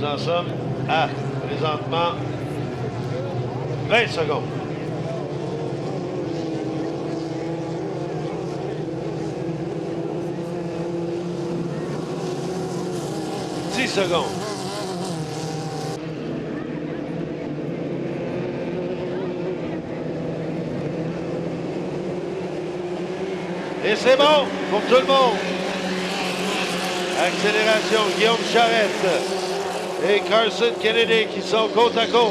Nous en sommes à, présentement, 20 secondes. Secondes. Et c'est bon pour tout le monde. Accélération, Guillaume Charrette et Carson Kennedy qui sont côte à côte.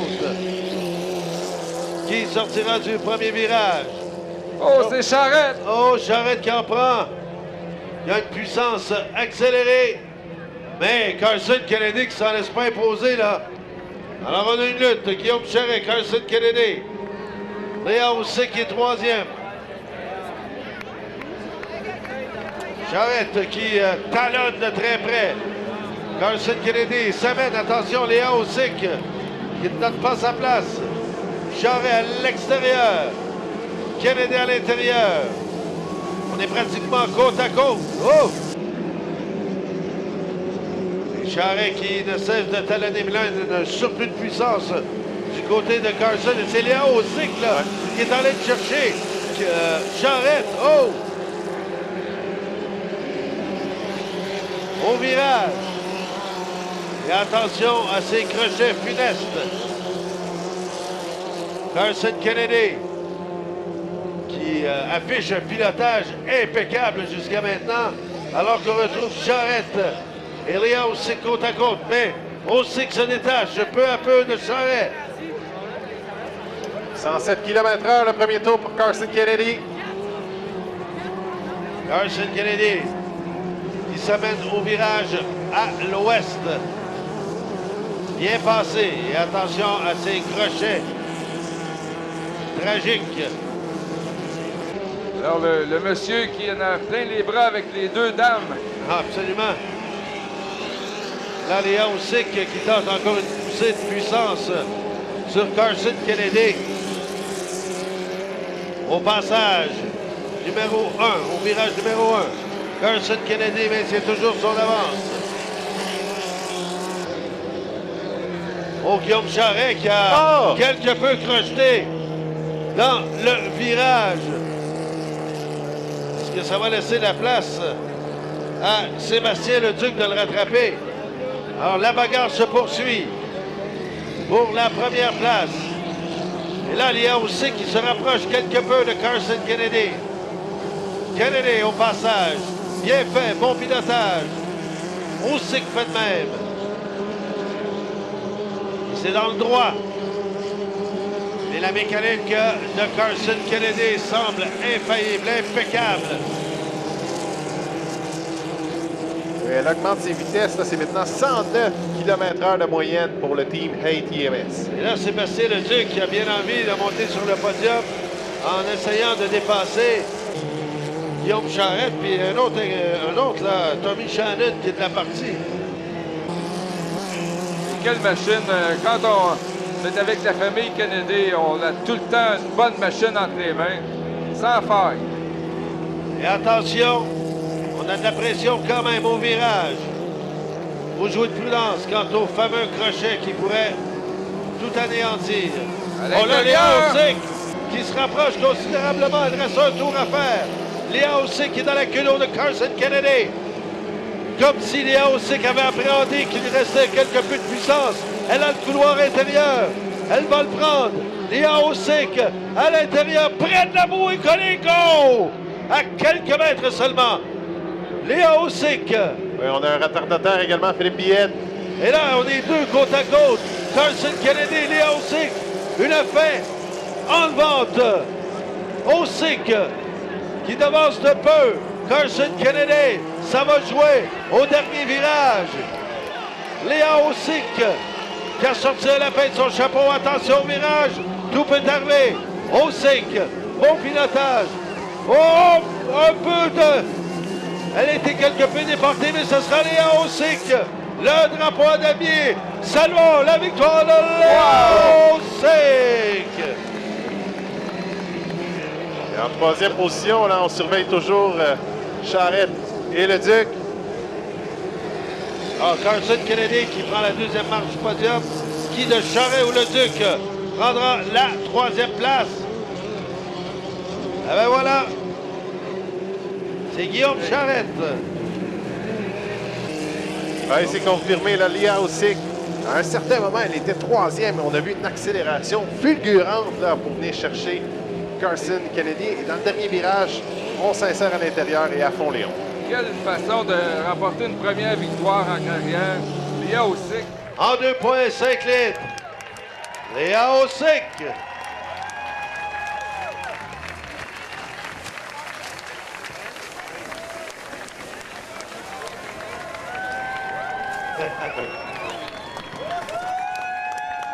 Qui sortira du premier virage? Oh, c'est Charrette! Oh, Charrette qui en prend. Il y a une puissance accélérée. Mais Carson Kennedy qui s'en laisse pas imposer, là. Alors, on a une lutte. Guillaume Charrette, Carson Kennedy. Léa aussi qui est troisième. Charrette qui talonne de très près. Carson Kennedy s'amène. Attention, Léa Osick qui ne donne pas sa place. Charrette à l'extérieur. Kennedy à l'intérieur. On est pratiquement côte à côte. Oh! Charrette qui ne cesse de talonner Milan, un surplus de puissance du côté de Carson. Et c'est Léa Osick là, qui est en train de chercher Charrette. Oh! Au virage. Et attention à ces crochets funestes. Carson Kennedy qui affiche un pilotage impeccable jusqu'à maintenant, alors qu'on retrouve Charrette et Léa Osick côte à côte, mais Osick se détache peu à peu de Charrette. 107 km/h le premier tour pour Carson Kennedy. Carson Kennedy qui s'amène au virage à l'ouest. Bien passé. Et attention à ces crochets tragiques. Alors, le monsieur qui en a plein les bras avec les deux dames. Absolument. Là, Léa Osick qui tente encore une poussée de puissance sur Carson Kennedy. Au passage numéro 1, au virage numéro 1. Carson Kennedy maintient toujours son avance. Oh, Guillaume Charrette qui a quelque peu crocheté dans le virage. Est-ce que ça va laisser la place à Sébastien Leduc de le rattraper? Alors, la bagarre se poursuit pour la première place. Et là, Léa Osick qui se rapproche quelque peu de Carson Kennedy. Kennedy au passage. Bien fait, bon pilotage. Osick fait de même. C'est dans le droit. Mais la mécanique de Carson Kennedy semble infaillible, impeccable. Elle augmente ses vitesses. C'est maintenant 109 km/h de moyenne pour le team ATMS. Et là, Sébastien Leduc qui a bien envie de monter sur le podium en essayant de dépasser Guillaume Charrette, puis un autre là, Tommy Shannon qui est de la partie. Quelle machine! Quand on est avec la famille Kennedy, on a tout le temps une bonne machine entre les mains, sans faille. Et attention, on a de la pression quand même au virage. Il faut jouer de prudence quant au fameux crochet qui pourrait tout anéantir. On a Léa Osick qui se rapproche considérablement. Il reste un tour à faire. Léa Osick qui est dans la culot de Carson Kennedy. Comme si Léa Osick avait appréhendé qu'il lui restait quelque peu de puissance. Elle a le couloir intérieur. Elle va le prendre. Léa Osick à l'intérieur, près de la boue et collé, go! À quelques mètres seulement. Léa Osick. Oui, on a un retardateur également, Philippe Billette. Et là, on est deux côte à côte. Carson Kennedy et Léa Osick. Une fin enlevante. Osick qui devance de peu. Carson Kennedy, ça va jouer au dernier virage. Léa Osick qui a sorti la lapin de son chapeau. Attention au virage, tout peut arriver. Osick, bon pilotage. Oh, un peu de... Elle a été quelque peu déportée, mais ce sera Léa Osick. Le drapeau à damier. Saluons la victoire de Léa Osick. Et en troisième position, là, on surveille toujours Charrette et Leduc. Ah, Carson Kennedy qui prend la deuxième marche du podium. Guy de Charest ou le Duc prendra la troisième place. Eh ben voilà. C'est Guillaume Charette. Ouais, c'est confirmé, là, Leah Osick. À un certain moment, elle était troisième, mais on a vu une accélération fulgurante là, pour venir chercher Carson Kennedy. Et dans le dernier virage, on s'insère à l'intérieur et à fond Léon. Quelle façon de remporter une première victoire en carrière. Leah Osick. En 2,5 litres. Leah Osick.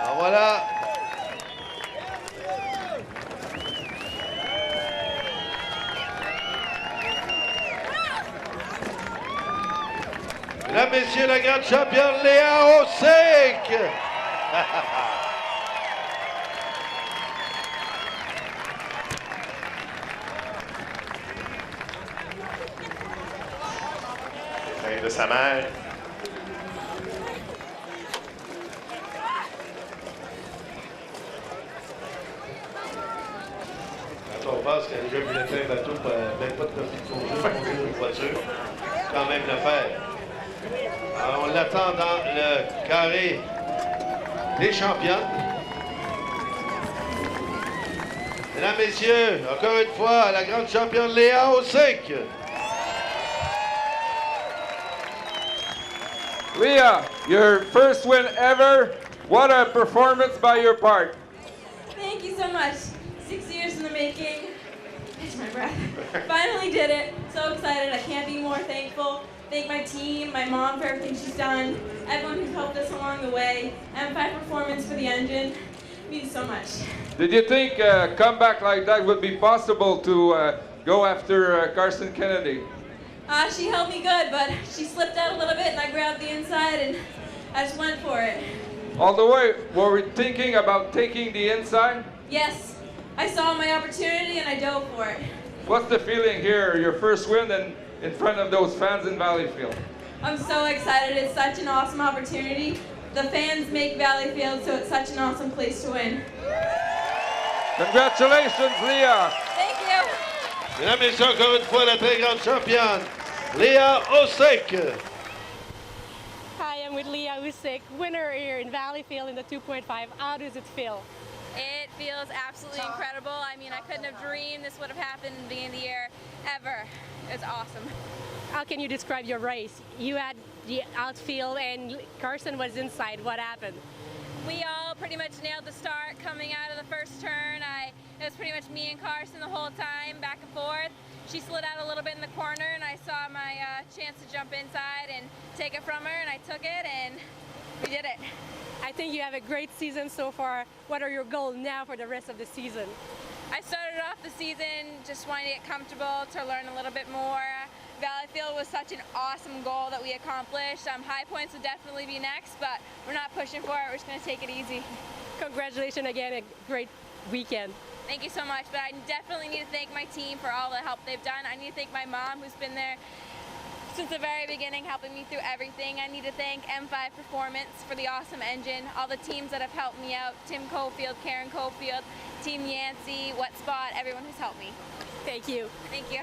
En voilà. Mesdames, Messieurs, la grande championne Leah Osick. Fin de sa mère. Quand on pense qu'elle a déjà piloté un bateau, même pas de profit de conduire une voiture, quand même le faire. Alors, on l'attend dans le carré des championnes. Mesdames, Messieurs, encore une fois, la grande championne Leah Osick. Leah, your first win ever. What a performance by your part. Thank you so much. 6 years in the making. Catch my breath. Finally did it. So excited. I can't be more thankful. Thank my team, my mom for everything she's done, everyone who's helped us along the way, M5 Performance for the engine. It means so much. Did you think a comeback like that would be possible to go after Carson Kennedy? She held me good, but she slipped out a little bit and I grabbed the inside and I just went for it. All the way, were we thinking about taking the inside? Yes, I saw my opportunity and I dove for it. What's the feeling here, your first win and in front of those fans in Valleyfield? I'm so excited. It's such an awesome opportunity. The fans make Valleyfield, so it's such an awesome place to win. Congratulations, Leah. Thank you. Mesdames, Messieurs, encore une fois, la très grande championne Leah Osick. Hi, I'm with Leah Osick, winner here in Valleyfield in the 2.5. How does it feel? It feels absolutely incredible. I mean, I couldn't have dreamed this would have happened in the beginning of the year, ever. It's awesome. How can you describe your race? You had the outfield and Carson was inside. What happened? We all pretty much nailed the start coming out of the first turn. It was pretty much me and Carson the whole time, back and forth. She slid out a little bit in the corner and I saw my chance to jump inside and take it from her, and I took it and we did it. I think you have a great season so far. What are your goals now for the rest of the season? I started off the season just wanting to get comfortable, to learn a little bit more. Valleyfield was such an awesome goal that we accomplished. High points would definitely be next, but we're not pushing for it. We're just going to take it easy. Congratulations again, a great weekend. Thank you so much, but I definitely need to thank my team for all the help they've done. I need to thank my mom, who's been there since the very beginning, helping me through everything. I need to thank M5 Performance for the awesome engine, all the teams that have helped me out, Tim Cofield, Karen Cofield, Team Yancey, Wet Spot, everyone who's helped me. Thank you. Thank you.